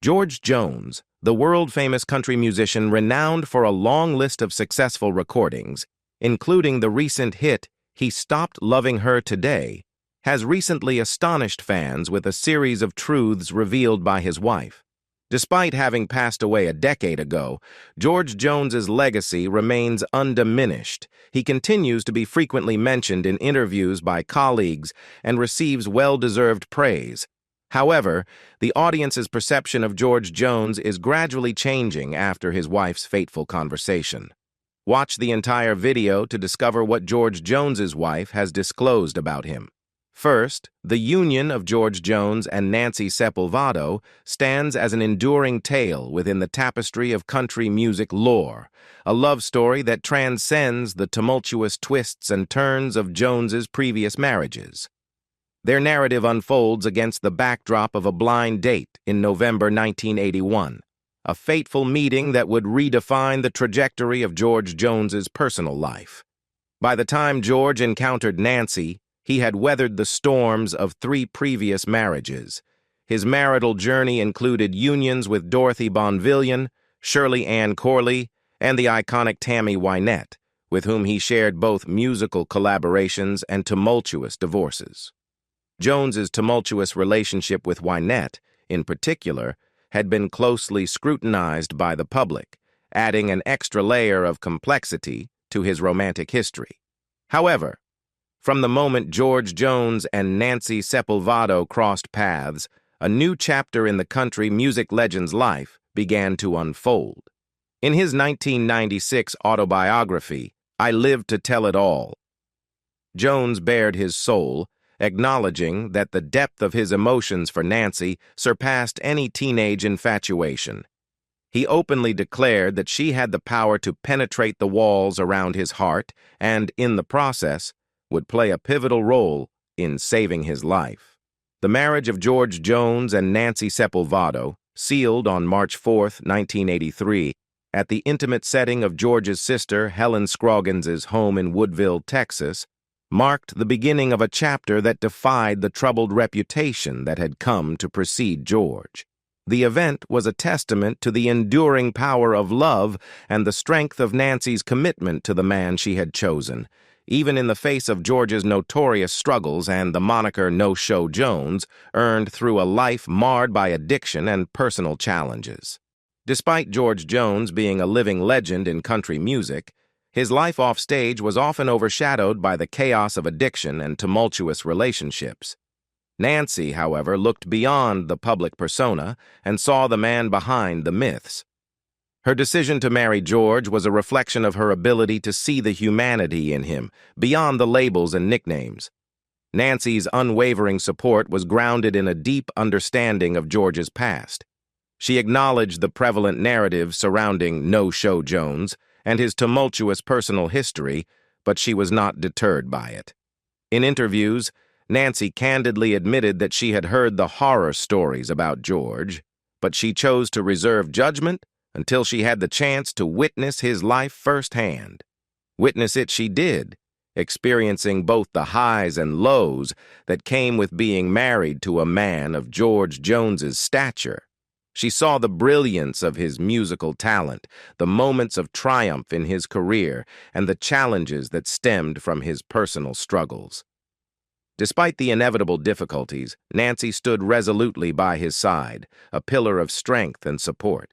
George Jones, the world-famous country musician renowned for a long list of successful recordings, including the recent hit "He Stopped Loving Her Today," has recently astonished fans with a series of truths revealed by his wife. Despite having passed away a decade ago, George Jones's legacy remains undiminished. He continues to be frequently mentioned in interviews by colleagues and receives well-deserved praise. However, the audience's perception of George Jones is gradually changing after his wife's fateful conversation. Watch the entire video to discover what George Jones's wife has disclosed about him. First, the union of George Jones and Nancy Sepulvado stands as an enduring tale within the tapestry of country music lore, a love story that transcends the tumultuous twists and turns of Jones's previous marriages. Their narrative unfolds against the backdrop of a blind date in November 1981, a fateful meeting that would redefine the trajectory of George Jones's personal life. By the time George encountered Nancy, he had weathered the storms of 3 previous marriages. His marital journey included unions with Dorothy Bonvillian, Shirley Ann Corley, and the iconic Tammy Wynette, with whom he shared both musical collaborations and tumultuous divorces. Jones's tumultuous relationship with Wynette, in particular, had been closely scrutinized by the public, adding an extra layer of complexity to his romantic history. However, from the moment George Jones and Nancy Sepulvado crossed paths, a new chapter in the country music legend's life began to unfold. In his 1996 autobiography, "I Live to Tell It All," Jones bared his soul, acknowledging that the depth of his emotions for Nancy surpassed any teenage infatuation. He openly declared that she had the power to penetrate the walls around his heart and, in the process, would play a pivotal role in saving his life. The marriage of George Jones and Nancy Sepulvado, sealed on March 4, 1983, at the intimate setting of George's sister Helen Scroggins' home in Woodville, Texas, marked the beginning of a chapter that defied the troubled reputation that had come to precede George. The event was a testament to the enduring power of love and the strength of Nancy's commitment to the man she had chosen, even in the face of George's notorious struggles and the moniker No-Show Jones, earned through a life marred by addiction and personal challenges. Despite George Jones being a living legend in country music, his life off stage was often overshadowed by the chaos of addiction and tumultuous relationships. Nancy, however, looked beyond the public persona and saw the man behind the myths. Her decision to marry George was a reflection of her ability to see the humanity in him, beyond the labels and nicknames. Nancy's unwavering support was grounded in a deep understanding of George's past. She acknowledged the prevalent narrative surrounding No-Show Jones and his tumultuous personal history, but she was not deterred by it. In interviews, Nancy candidly admitted that she had heard the horror stories about George, but she chose to reserve judgment until she had the chance to witness his life firsthand. Witness it she did, experiencing both the highs and lows that came with being married to a man of George Jones's stature. She saw the brilliance of his musical talent, the moments of triumph in his career, and the challenges that stemmed from his personal struggles. Despite the inevitable difficulties, Nancy stood resolutely by his side, a pillar of strength and support.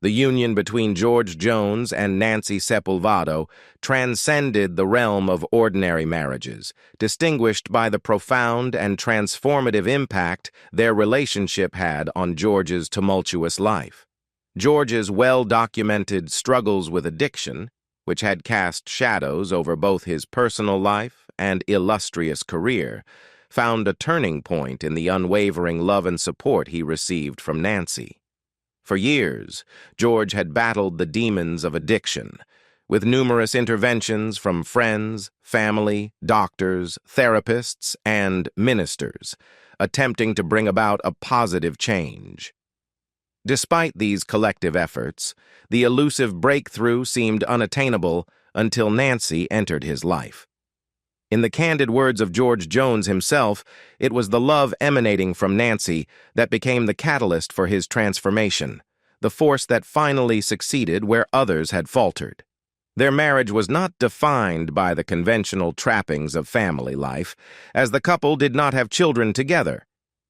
The union between George Jones and Nancy Sepulvado transcended the realm of ordinary marriages, distinguished by the profound and transformative impact their relationship had on George's tumultuous life. George's well-documented struggles with addiction, which had cast shadows over both his personal life and illustrious career, found a turning point in the unwavering love and support he received from Nancy. For years, George had battled the demons of addiction, with numerous interventions from friends, family, doctors, therapists, and ministers, attempting to bring about a positive change. Despite these collective efforts, the elusive breakthrough seemed unattainable until Nancy entered his life. In the candid words of George Jones himself, it was the love emanating from Nancy that became the catalyst for his transformation, the force that finally succeeded where others had faltered. Their marriage was not defined by the conventional trappings of family life, as the couple did not have children together.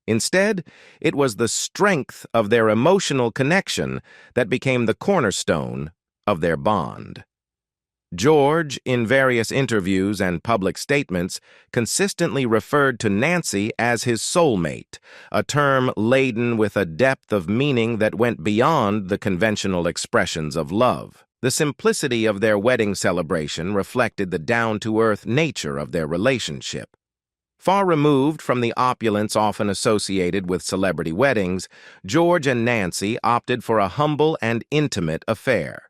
Instead, it was the strength of their emotional connection that became the cornerstone of their bond. George, in various interviews and public statements, consistently referred to Nancy as his soulmate, a term laden with a depth of meaning that went beyond the conventional expressions of love. The simplicity of their wedding celebration reflected the down-to-earth nature of their relationship. Far removed from the opulence often associated with celebrity weddings, George and Nancy opted for a humble and intimate affair.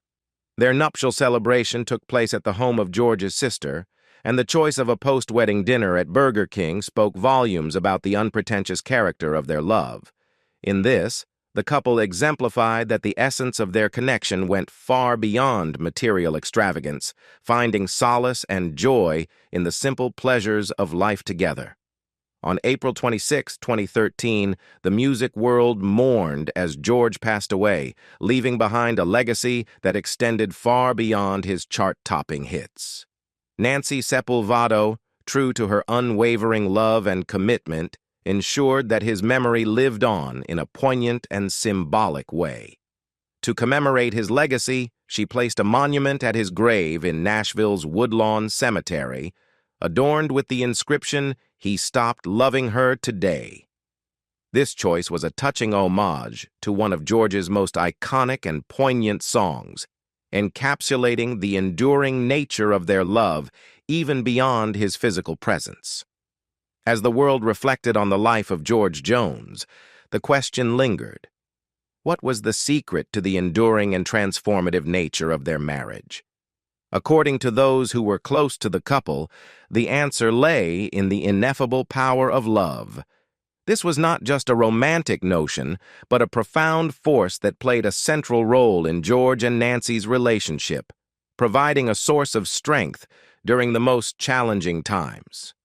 Their nuptial celebration took place at the home of George's sister, and the choice of a post-wedding dinner at Burger King spoke volumes about the unpretentious character of their love. In this, the couple exemplified that the essence of their connection went far beyond material extravagance, finding solace and joy in the simple pleasures of life together. On April 26, 2013, the music world mourned as George passed away, leaving behind a legacy that extended far beyond his chart-topping hits. Nancy Sepulvado, true to her unwavering love and commitment, ensured that his memory lived on in a poignant and symbolic way. To commemorate his legacy, she placed a monument at his grave in Nashville's Woodlawn Cemetery, adorned with the inscription, "He stopped loving her today." This choice was a touching homage to one of George's most iconic and poignant songs, encapsulating the enduring nature of their love even beyond his physical presence. As the world reflected on the life of George Jones, the question lingered. What was the secret to the enduring and transformative nature of their marriage? According to those who were close to the couple, the answer lay in the ineffable power of love. This was not just a romantic notion, but a profound force that played a central role in George and Nancy's relationship, providing a source of strength during the most challenging times.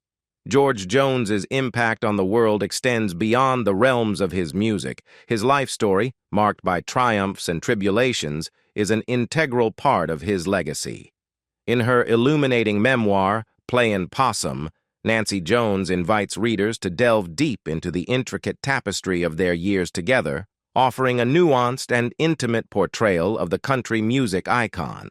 George Jones's impact on the world extends beyond the realms of his music. His life story, marked by triumphs and tribulations, is an integral part of his legacy. In her illuminating memoir, Playin' Possum, Nancy Jones invites readers to delve deep into the intricate tapestry of their years together, offering a nuanced and intimate portrayal of the country music icon.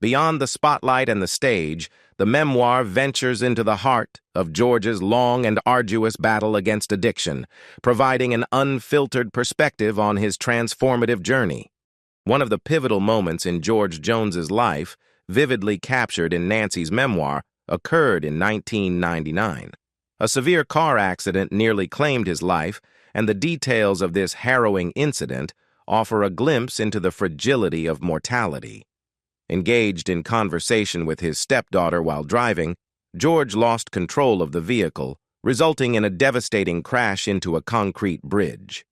Beyond the spotlight and the stage, the memoir ventures into the heart of George's long and arduous battle against addiction, providing an unfiltered perspective on his transformative journey. One of the pivotal moments in George Jones's life, vividly captured in Nancy's memoir, occurred in 1999. A severe car accident nearly claimed his life, and the details of this harrowing incident offer a glimpse into the fragility of mortality. Engaged in conversation with his stepdaughter while driving, George lost control of the vehicle, resulting in a devastating crash into a concrete bridge.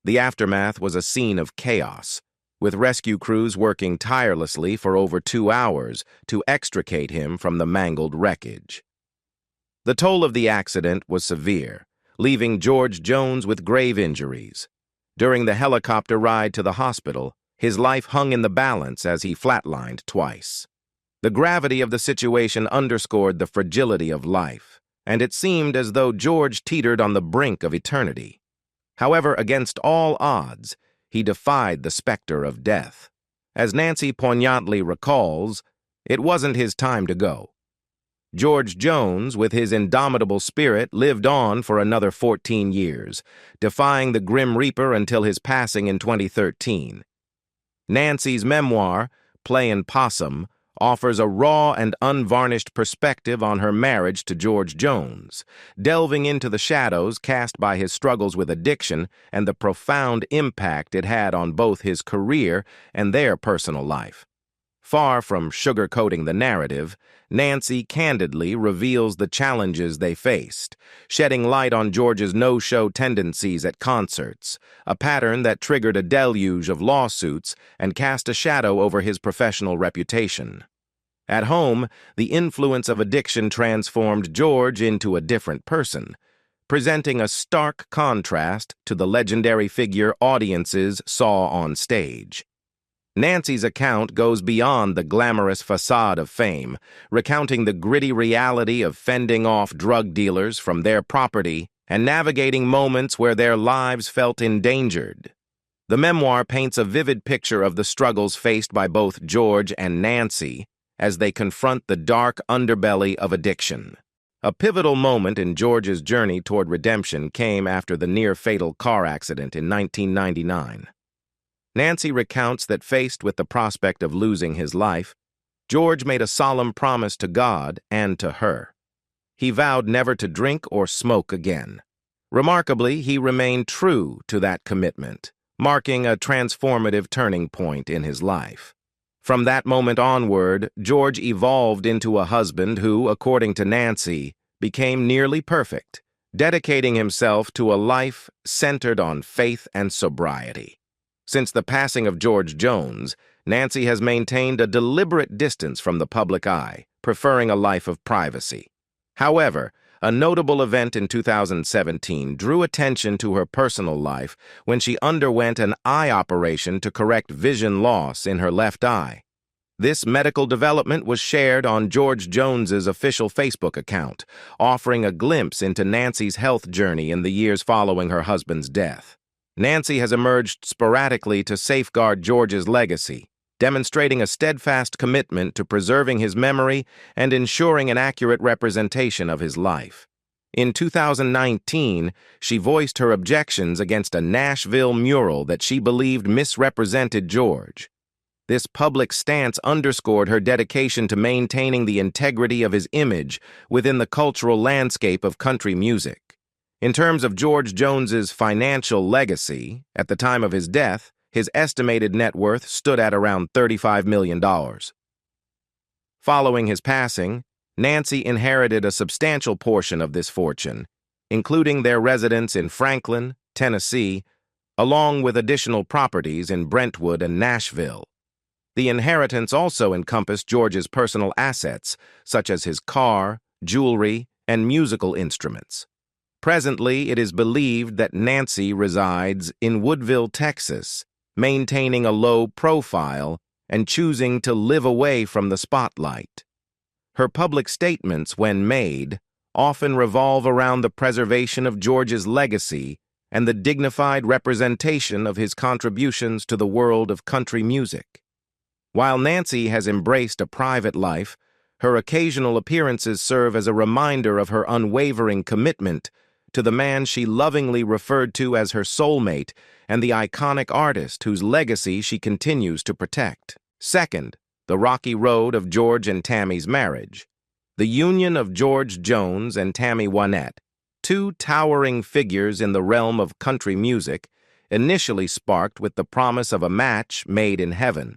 The aftermath was a scene of chaos, with rescue crews working tirelessly for over 2 hours to extricate him from the mangled wreckage. The toll of the accident was severe, leaving George Jones with grave injuries. During the helicopter ride to the hospital, his life hung in the balance as he flatlined twice. The gravity of the situation underscored the fragility of life, and it seemed as though George teetered on the brink of eternity. However, against all odds, he defied the specter of death. As Nancy poignantly recalls, it wasn't his time to go. George Jones, with his indomitable spirit, lived on for another 14 years, defying the Grim Reaper until his passing in 2013. Nancy's memoir, Playin' Possum, offers a raw and unvarnished perspective on her marriage to George Jones, delving into the shadows cast by his struggles with addiction and the profound impact it had on both his career and their personal life. Far from sugarcoating the narrative, Nancy candidly reveals the challenges they faced, shedding light on George's no-show tendencies at concerts, a pattern that triggered a deluge of lawsuits and cast a shadow over his professional reputation. At home, the influence of addiction transformed George into a different person, presenting a stark contrast to the legendary figure audiences saw on stage. Nancy's account goes beyond the glamorous facade of fame, recounting the gritty reality of fending off drug dealers from their property and navigating moments where their lives felt endangered. The memoir paints a vivid picture of the struggles faced by both George and Nancy as they confront the dark underbelly of addiction. A pivotal moment in George's journey toward redemption came after the near-fatal car accident in 1999. Nancy recounts that faced with the prospect of losing his life, George made a solemn promise to God and to her. He vowed never to drink or smoke again. Remarkably, he remained true to that commitment, marking a transformative turning point in his life. From that moment onward, George evolved into a husband who, according to Nancy, became nearly perfect, dedicating himself to a life centered on faith and sobriety. Since the passing of George Jones, Nancy has maintained a deliberate distance from the public eye, preferring a life of privacy. However, a notable event in 2017 drew attention to her personal life when she underwent an eye operation to correct vision loss in her left eye. This medical development was shared on George Jones's official Facebook account, offering a glimpse into Nancy's health journey in the years following her husband's death. Nancy has emerged sporadically to safeguard George's legacy, demonstrating a steadfast commitment to preserving his memory and ensuring an accurate representation of his life. In 2019, she voiced her objections against a Nashville mural that she believed misrepresented George. This public stance underscored her dedication to maintaining the integrity of his image within the cultural landscape of country music. In terms of George Jones's financial legacy, at the time of his death, his estimated net worth stood at around $35 million. Following his passing, Nancy inherited a substantial portion of this fortune, including their residence in Franklin, Tennessee, along with additional properties in Brentwood and Nashville. The inheritance also encompassed George's personal assets, such as his car, jewelry, and musical instruments. Presently, it is believed that Nancy resides in Woodville, Texas, maintaining a low profile and choosing to live away from the spotlight. Her public statements, when made, often revolve around the preservation of George's legacy and the dignified representation of his contributions to the world of country music. While Nancy has embraced a private life, her occasional appearances serve as a reminder of her unwavering commitment to the man she lovingly referred to as her soulmate and the iconic artist whose legacy she continues to protect. Second, the rocky road of George and Tammy's marriage. The union of George Jones and Tammy Wynette, two towering figures in the realm of country music, initially sparked with the promise of a match made in heaven.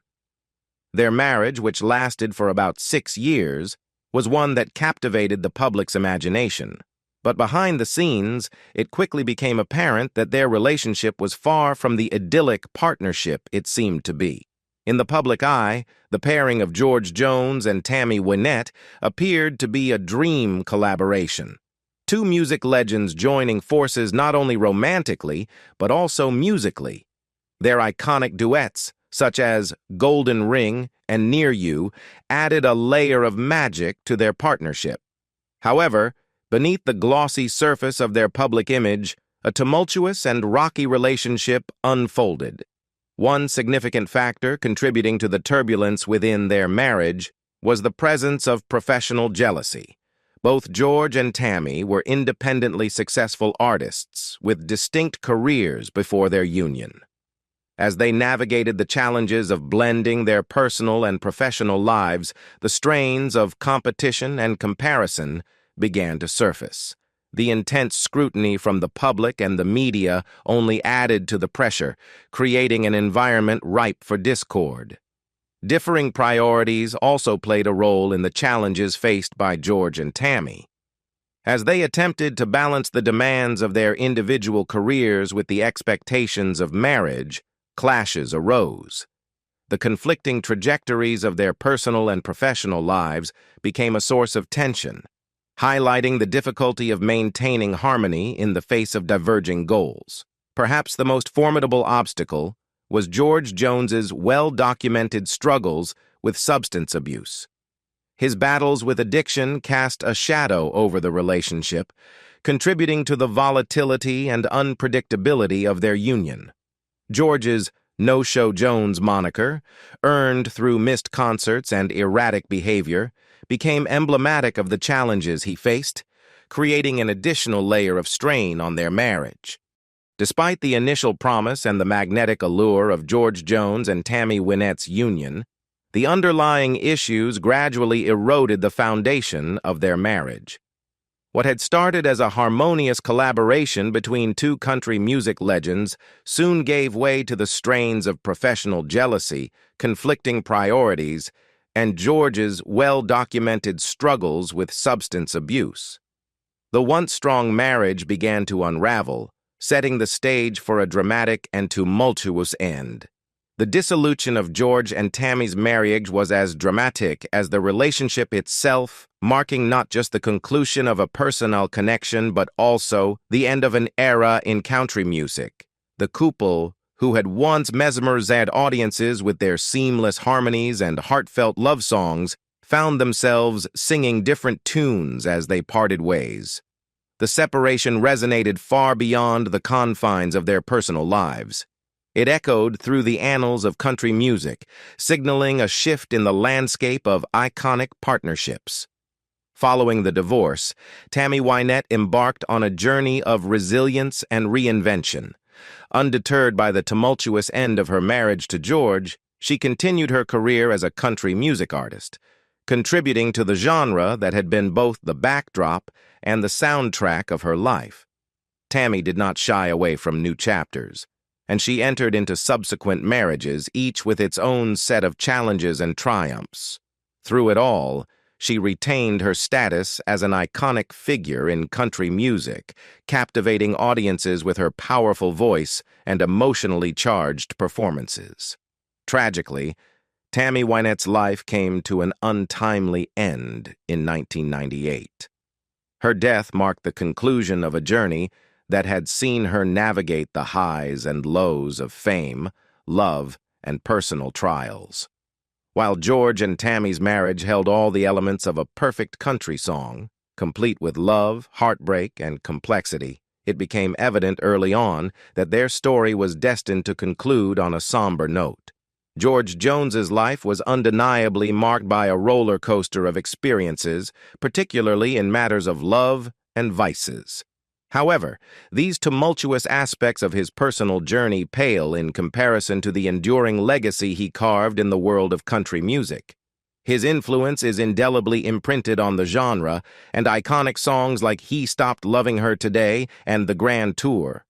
Their marriage, which lasted for about 6 years, was one that captivated the public's imagination. But behind the scenes, it quickly became apparent that their relationship was far from the idyllic partnership it seemed to be. In the public eye, the pairing of George Jones and Tammy Wynette appeared to be a dream collaboration. Two music legends joining forces not only romantically, but also musically. Their iconic duets, such as Golden Ring and Near You, added a layer of magic to their partnership. However, beneath the glossy surface of their public image, a tumultuous and rocky relationship unfolded. One significant factor contributing to the turbulence within their marriage was the presence of professional jealousy. Both George and Tammy were independently successful artists with distinct careers before their union. As they navigated the challenges of blending their personal and professional lives, the strains of competition and comparison began to surface. The intense scrutiny from the public and the media only added to the pressure, creating an environment ripe for discord. Differing priorities also played a role in the challenges faced by George and Tammy. As they attempted to balance the demands of their individual careers with the expectations of marriage, clashes arose. the conflicting trajectories of their personal and professional lives became a source of tension, highlighting the difficulty of maintaining harmony in the face of diverging goals. Perhaps the most formidable obstacle was George Jones's well-documented struggles with substance abuse. His battles with addiction cast a shadow over the relationship, contributing to the volatility and unpredictability of their union. George's No-Show Jones moniker, earned through missed concerts and erratic behavior, became emblematic of the challenges he faced, creating an additional layer of strain on their marriage. Despite the initial promise and the magnetic allure of George Jones and Tammy Wynette's union, the underlying issues gradually eroded the foundation of their marriage. What had started as a harmonious collaboration between two country music legends soon gave way to the strains of professional jealousy, conflicting priorities, and George's well-documented struggles with substance abuse. The once strong marriage began to unravel, setting the stage for a dramatic and tumultuous end. The dissolution of George and Tammy's marriage was as dramatic as the relationship itself, marking not just the conclusion of a personal connection but also the end of an era in country music. The couple, who had once mesmerized audiences with their seamless harmonies and heartfelt love songs, found themselves singing different tunes as they parted ways. The separation resonated far beyond the confines of their personal lives. It echoed through the annals of country music, signaling a shift in the landscape of iconic partnerships. Following the divorce, Tammy Wynette embarked on a journey of resilience and reinvention. Undeterred by the tumultuous end of her marriage to George, she continued her career as a country music artist, contributing to the genre that had been both the backdrop and the soundtrack of her life. Tammy did not shy away from new chapters, and she entered into subsequent marriages, each with its own set of challenges and triumphs. Through it all, she retained her status as an iconic figure in country music, captivating audiences with her powerful voice and emotionally charged performances. Tragically, Tammy Wynette's life came to an untimely end in 1998. Her death marked the conclusion of a journey that had seen her navigate the highs and lows of fame, love, and personal trials. While George and Tammy's marriage held all the elements of a perfect country song, complete with love, heartbreak, and complexity, it became evident early on that their story was destined to conclude on a somber note. George Jones's life was undeniably marked by a roller coaster of experiences, particularly in matters of love and vices. However, these tumultuous aspects of his personal journey pale in comparison to the enduring legacy he carved in the world of country music. His influence is indelibly imprinted on the genre, and iconic songs like He Stopped Loving Her Today and The Grand Tour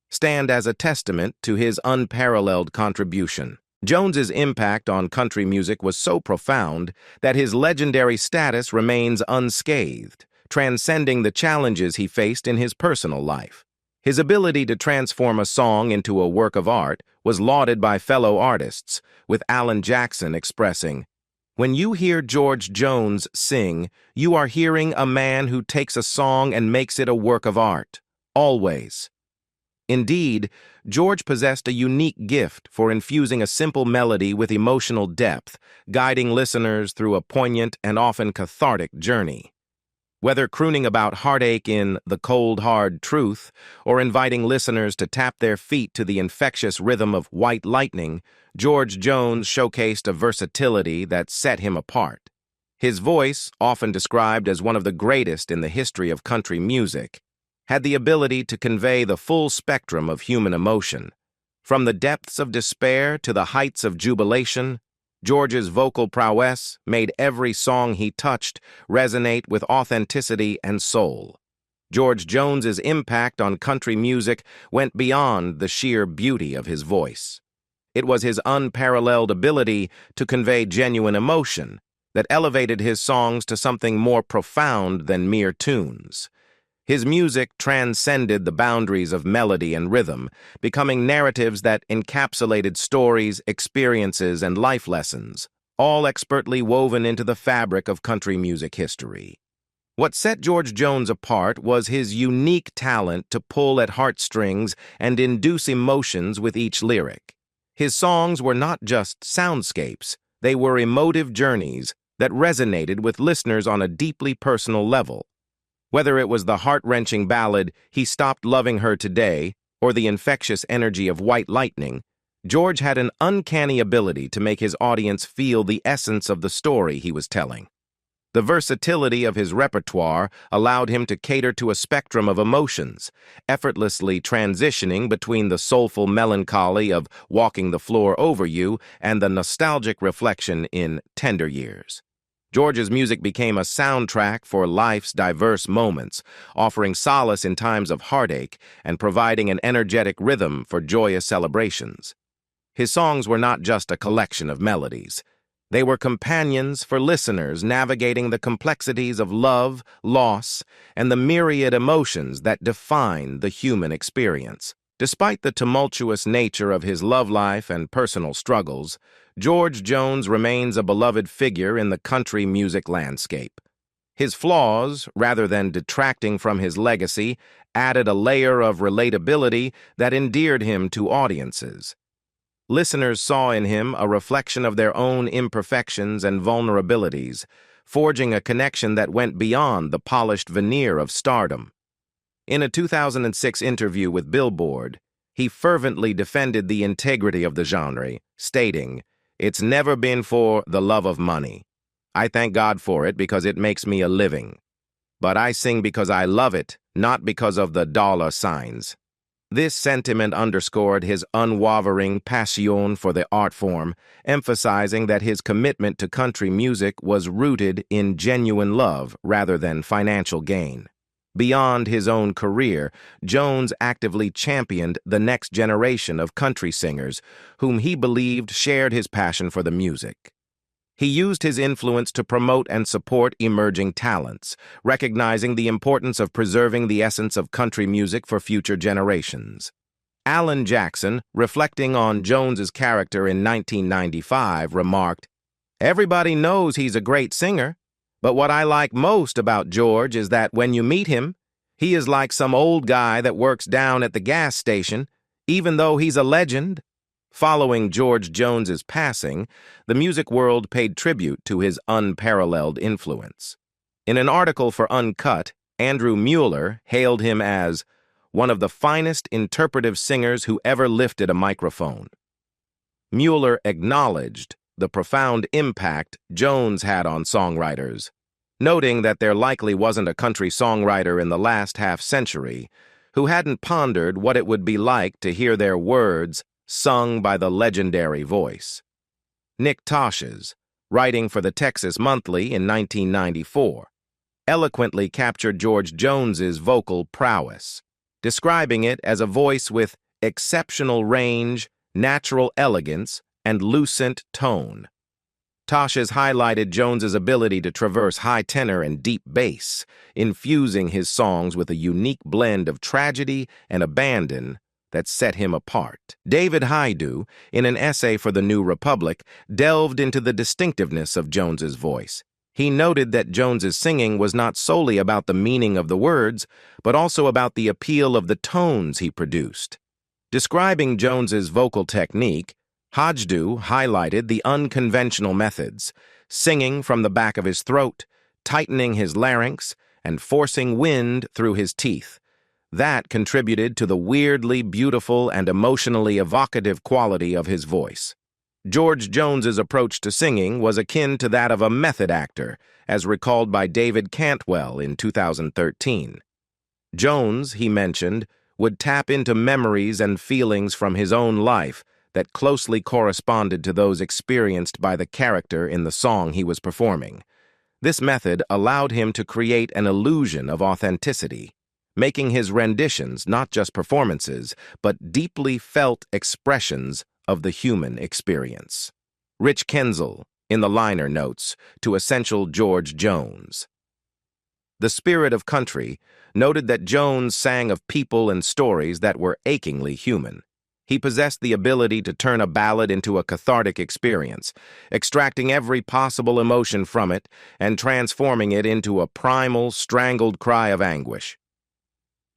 stand as a testament to his unparalleled contribution. Jones's impact on country music was so profound that his legendary status remains unscathed, transcending the challenges he faced in his personal life. His ability to transform a song into a work of art was lauded by fellow artists, with Alan Jackson expressing, "When you hear George Jones sing, you are hearing a man who takes a song and makes it a work of art. Always." Indeed, George possessed a unique gift for infusing a simple melody with emotional depth, guiding listeners through a poignant and often cathartic journey. Whether crooning about heartache in The Cold Hard Truth or inviting listeners to tap their feet to the infectious rhythm of White Lightning, George Jones showcased a versatility that set him apart. His voice, often described as one of the greatest in the history of country music, had the ability to convey the full spectrum of human emotion. From the depths of despair to the heights of jubilation, George's vocal prowess made every song he touched resonate with authenticity and soul. George Jones's impact on country music went beyond the sheer beauty of his voice. It was his unparalleled ability to convey genuine emotion that elevated his songs to something more profound than mere tunes. His music transcended the boundaries of melody and rhythm, becoming narratives that encapsulated stories, experiences, and life lessons, all expertly woven into the fabric of country music history. What set George Jones apart was his unique talent to pull at heartstrings and induce emotions with each lyric. His songs were not just soundscapes, they were emotive journeys that resonated with listeners on a deeply personal level. Whether it was the heart-wrenching ballad, "He Stopped Loving Her Today," or the infectious energy of "White Lightning," George had an uncanny ability to make his audience feel the essence of the story he was telling. The versatility of his repertoire allowed him to cater to a spectrum of emotions, effortlessly transitioning between the soulful melancholy of "Walking the Floor Over You" and the nostalgic reflection in "Tender Years." George's music became a soundtrack for life's diverse moments, offering solace in times of heartache and providing an energetic rhythm for joyous celebrations. His songs were not just a collection of melodies. They were companions for listeners navigating the complexities of love, loss, and the myriad emotions that define the human experience. Despite the tumultuous nature of his love life and personal struggles, George Jones remains a beloved figure in the country music landscape. His flaws, rather than detracting from his legacy, added a layer of relatability that endeared him to audiences. Listeners saw in him a reflection of their own imperfections and vulnerabilities, forging a connection that went beyond the polished veneer of stardom. In a 2006 interview with Billboard, he fervently defended the integrity of the genre, stating, "It's never been for the love of money. I thank God for it because it makes me a living. But I sing because I love it, not because of the dollar signs." This sentiment underscored his unwavering passion for the art form, emphasizing that his commitment to country music was rooted in genuine love rather than financial gain. Beyond his own career, Jones actively championed the next generation of country singers, whom he believed shared his passion for the music. He used his influence to promote and support emerging talents, recognizing the importance of preserving the essence of country music for future generations. Alan Jackson, reflecting on Jones's character in 1995, remarked, "Everybody knows he's a great singer, but what I like most about George is that when you meet him, he is like some old guy that works down at the gas station, even though he's a legend." Following George Jones's passing, the music world paid tribute to his unparalleled influence. In an article for Uncut, Andrew Mueller hailed him as one of the finest interpretive singers who ever lifted a microphone. Mueller acknowledged the profound impact Jones had on songwriters, noting that there likely wasn't a country songwriter in the last half-century who hadn't pondered what it would be like to hear their words sung by the legendary voice. Nick Tosches, writing for the Texas Monthly in 1994, eloquently captured George Jones's vocal prowess, describing it as a voice with exceptional range, natural elegance, and lucent tone. Tosches highlighted Jones's ability to traverse high tenor and deep bass, infusing his songs with a unique blend of tragedy and abandon that set him apart. David Haidu, in an essay for the New Republic, delved into the distinctiveness of Jones's voice. He noted that Jones's singing was not solely about the meaning of the words, but also about the appeal of the tones he produced. Describing Jones's vocal technique, Haidu highlighted the unconventional methods, singing from the back of his throat, tightening his larynx, and forcing wind through his teeth. That contributed to the weirdly beautiful and emotionally evocative quality of his voice. George Jones's approach to singing was akin to that of a method actor, as recalled by David Cantwell in 2013. Jones, he mentioned, would tap into memories and feelings from his own life that closely corresponded to those experienced by the character in the song he was performing. This method allowed him to create an illusion of authenticity, making his renditions not just performances, but deeply felt expressions of the human experience. Rich Kenzel, in the liner notes to Essential George Jones. The spirit of country noted that Jones sang of people and stories that were achingly human. He possessed the ability to turn a ballad into a cathartic experience, extracting every possible emotion from it and transforming it into a primal, strangled cry of anguish.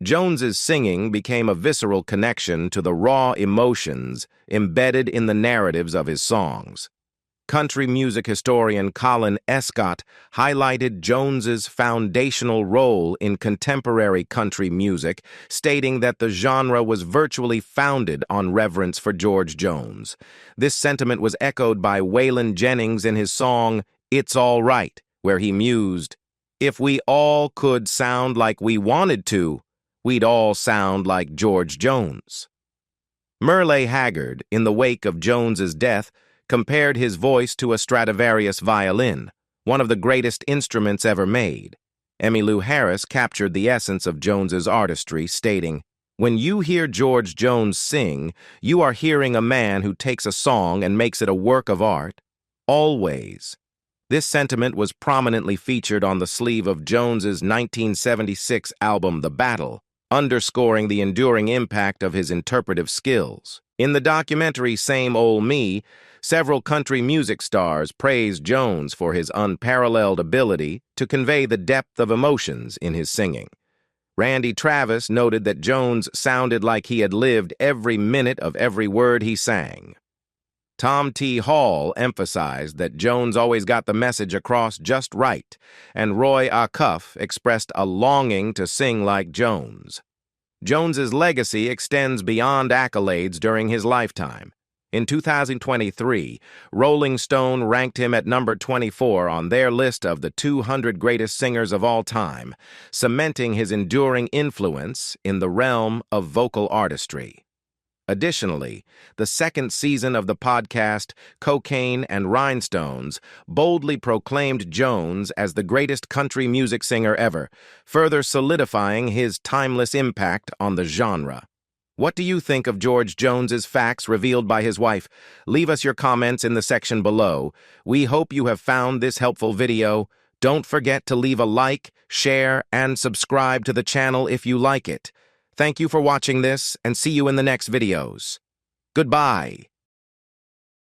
Jones's singing became a visceral connection to the raw emotions embedded in the narratives of his songs. Country music historian Colin Escott highlighted Jones's foundational role in contemporary country music, stating that the genre was virtually founded on reverence for George Jones. This sentiment was echoed by Waylon Jennings in his song "It's All Right," where he mused, "If we all could sound like we wanted to, we'd all sound like George Jones." Merle Haggard, in the wake of Jones's death, compared his voice to a Stradivarius violin, one of the greatest instruments ever made. Emmylou Harris captured the essence of Jones's artistry, stating, "When you hear George Jones sing, you are hearing a man who takes a song and makes it a work of art. Always." This sentiment was prominently featured on the sleeve of Jones's 1976 album The Battle, underscoring the enduring impact of his interpretive skills. In the documentary Same Ol' Me, several country music stars praised Jones for his unparalleled ability to convey the depth of emotions in his singing. Randy Travis noted that Jones sounded like he had lived every minute of every word he sang. Tom T. Hall emphasized that Jones always got the message across just right, and Roy Acuff expressed a longing to sing like Jones. Jones's legacy extends beyond accolades during his lifetime. In 2023, Rolling Stone ranked him at number 24 on their list of the 200 greatest singers of all time, cementing his enduring influence in the realm of vocal artistry. Additionally, the second season of the podcast Cocaine and Rhinestones boldly proclaimed Jones as the greatest country music singer ever, further solidifying his timeless impact on the genre. What do you think of George Jones's facts revealed by his wife? Leave us your comments in the section below. We hope you have found this helpful video. Don't forget to leave a like, share, and subscribe to the channel if you like it. Thank you for watching this, and see you in the next videos. Goodbye.